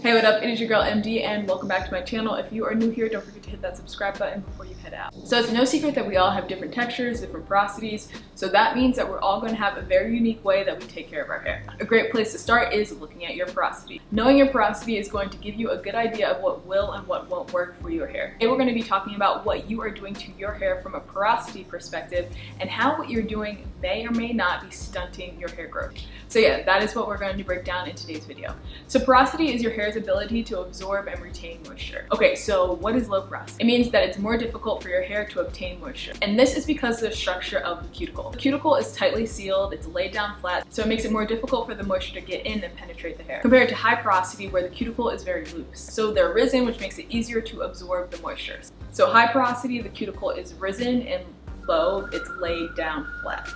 Hey, what up? It is your girl MD and welcome back to my channel. If you are new here, don't forget to hit that subscribe button before you head out. So it's no secret that we all have different textures, different porosities, so that means that we're all going to have a very unique way that we take care of our hair. A great place to start is looking at your porosity. Knowing your porosity is going to give you a good idea of what will and what won't work for your hair. Today we're going to be talking about what you are doing to your hair from a porosity perspective and how what you're doing may or may not be stunting your hair growth. So yeah, that is what we're going to break down in today's video. So porosity is your hair's ability to absorb and retain moisture. Okay, so what is low porosity? It means that it's more difficult for your hair to obtain moisture. And this is because of the structure of the cuticle. The cuticle is tightly sealed, it's laid down flat, so it makes it more difficult for the moisture to get in and penetrate the hair, compared to high porosity where the cuticle is very loose. So they're risen, which makes it easier to absorb the moisture. So high porosity, the cuticle is risen, and low, it's laid down flat.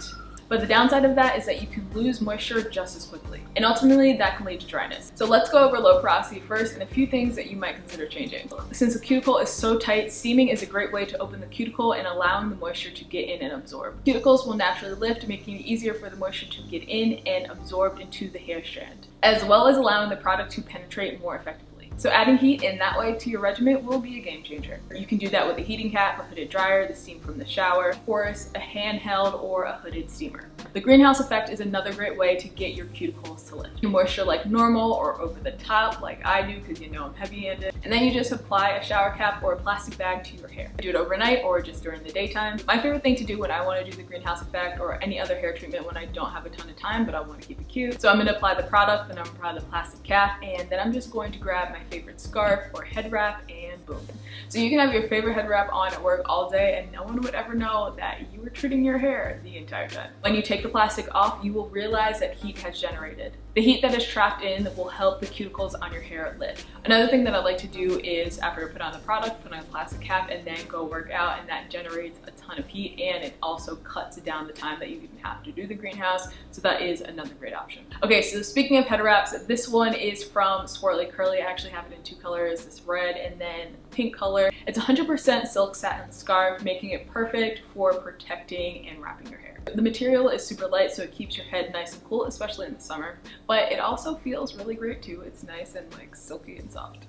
But the downside of that is that you can lose moisture just as quickly. And ultimately, that can lead to dryness. So let's go over low porosity first and a few things that you might consider changing. Since the cuticle is so tight, steaming is a great way to open the cuticle and allowing the moisture to get in and absorb. Cuticles will naturally lift, making it easier for the moisture to get in and absorbed into the hair strand, as well as allowing the product to penetrate more effectively. So adding heat in that way to your regimen will be a game changer. You can do that with a heating cap, a hooded dryer, the steam from the shower, of course, a handheld or a hooded steamer. The greenhouse effect is another great way to get your cuticles to lift. You moisture like normal or over the top like I do because you know I'm heavy-handed. And then you just apply a shower cap or a plastic bag to your hair. Do it overnight or just during the daytime. My favorite thing to do when I want to do the greenhouse effect or any other hair treatment when I don't have a ton of time but I want to keep it cute. So I'm going to apply the product, then I'm going to apply the plastic cap, and then I'm just going to grab my favorite scarf or head wrap and boom. So you can have your favorite head wrap on at work all day and no one would ever know that you were treating your hair the entire time. When you take the plastic off, you will realize that heat has generated. The heat that is trapped in will help the cuticles on your hair lift. Another thing that I like to do is after I put on the product, put on a plastic cap and then go work out, and that generates a ton of heat and it also cuts down the time that you even have to do the greenhouse. So that is another great option. Okay, so speaking of head wraps, this one is from Swirly Curly. I actually have it in two colors, this red and then pink color. It's 100% silk satin scarf, making it perfect for protecting and wrapping your hair. The material is super light, so it keeps your head nice and cool, especially in the summer, but it also feels really great too. It's nice and like silky and soft.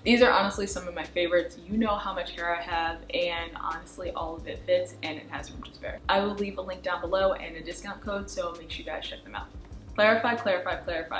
These are honestly some of my favorites. You know how much hair I have, and honestly all of it fits and it has room to spare. I will leave a link down below and a discount code, so make sure you guys check them out. Clarify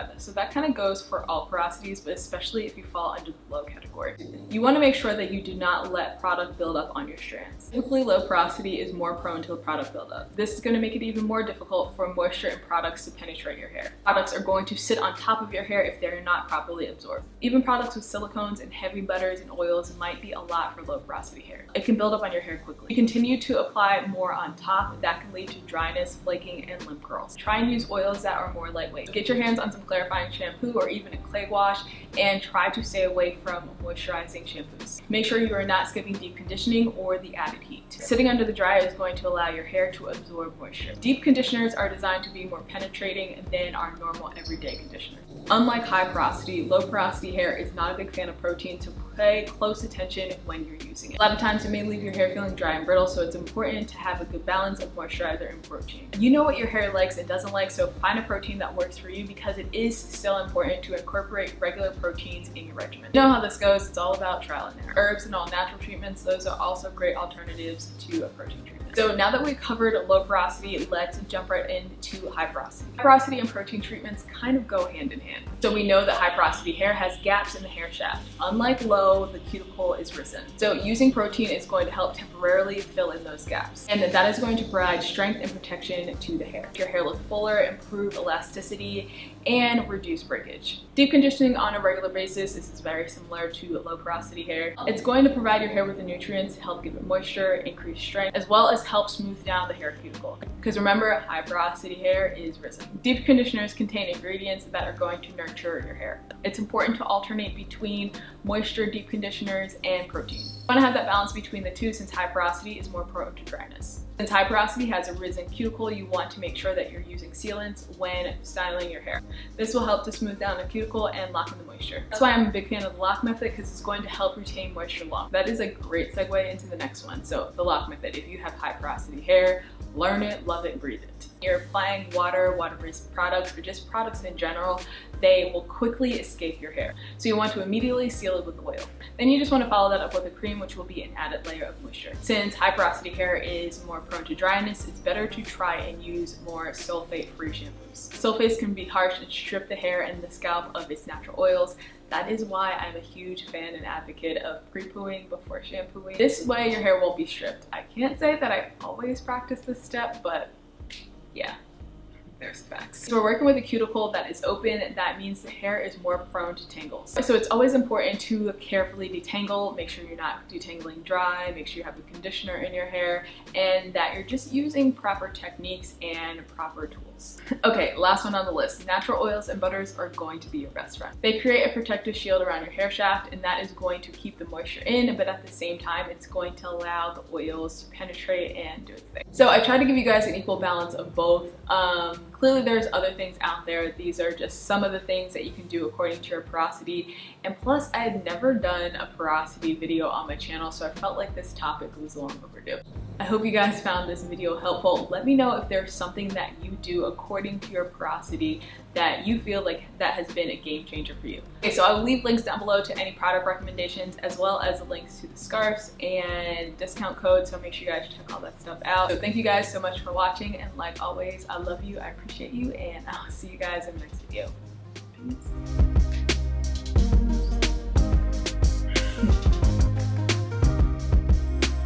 this. So that kind of goes for all porosities, but especially if you fall under the low category. You want to make sure that you do not let product build up on your strands. Typically, low porosity is more prone to a product buildup. This is going to make it even more difficult for moisture and products to penetrate your hair. Products are going to sit on top of your hair if they're not properly absorbed. Even products with silicones and heavy butters and oils might be a lot for low porosity hair. It can build up on your hair quickly. You continue to apply more on top, that can lead to dryness, flaking, and lip curls. Try and use oils that are more lightweight. Get your hands on some clarifying shampoo or even a clay wash and try to stay away from moisturizing shampoos. Make sure you are not skipping deep conditioning or the added heat. Sitting under the dryer is going to allow your hair to absorb moisture. Deep conditioners are designed to be more penetrating than our normal everyday conditioners. Unlike high porosity, low porosity hair is not a big fan of protein, so pay close attention when you're using it. A lot of times it may leave your hair feeling dry and brittle, so it's important to have a good balance of moisturizer and protein. You know what your hair likes and doesn't like, so find a protein that works for you because it is still important to incorporate regular proteins in your regimen. You know how this goes, it's all about trial and error. Herbs and all natural treatments, those are also great alternatives to a protein treatment. So now that we've covered low porosity, let's jump right into high porosity. High porosity and protein treatments kind of go hand in hand. So we know that high porosity hair has gaps in the hair shaft. Unlike low, the cuticle is risen. So using protein is going to help temporarily fill in those gaps. And that is going to provide strength and protection to the hair. Make your hair look fuller, improve elasticity, and reduce breakage. Deep conditioning on a regular basis, this is very similar to low porosity hair. It's going to provide your hair with the nutrients to help give it moisture, increase strength, as well as help smooth down the hair cuticle. Because remember, high porosity hair is risen. Deep conditioners contain ingredients that are going to nurture your hair. It's important to alternate between moisture deep conditioners and protein. You want to have that balance between the two since high porosity is more prone to dryness. Since high porosity has a risen cuticle, you want to make sure that you're using sealants when styling your hair. This will help to smooth down the cuticle and lock in the moisture. That's why I'm a big fan of the lock method, because it's going to help retain moisture long. That is a great segue into the next one. So the lock method, if you have high porosity hair, Learn it, love it, breathe it. You're applying water-based products, or just products in general, they will quickly escape your hair. So you want to immediately seal it with oil. Then you just want to follow that up with a cream, which will be an added layer of moisture. Since high porosity hair is more prone to dryness, it's better to try and use more sulfate-free shampoos. Sulfates can be harsh and strip the hair and the scalp of its natural oils. That is why I'm a huge fan and advocate of pre-pooing before shampooing. This way your hair won't be stripped. I can't say that I always practice this step, but yeah, there's facts. So we're working with a cuticle that is open. That means the hair is more prone to tangles. So it's always important to carefully detangle. Make sure you're not detangling dry. Make sure you have a conditioner in your hair and that you're just using proper techniques and proper tools. Okay, last one on the list. Natural oils and butters are going to be your best friend. They create a protective shield around your hair shaft, and that is going to keep the moisture in, but at the same time, it's going to allow the oils to penetrate and do its thing. So I tried to give you guys an equal balance of both. Clearly there's other things out there. These are just some of the things that you can do according to your porosity. And plus, I had never done a porosity video on my channel, so I felt like this topic was long overdue. I hope you guys found this video helpful. Let me know if there's something that you do according to your porosity that you feel like that has been a game changer for you. Okay, so I will leave links down below to any product recommendations, as well as the links to the scarves and discount codes, so make sure you guys check all that stuff out. So thank you guys so much for watching, and like always, I love you, I appreciate you, and I'll see you guys in the next video. Peace.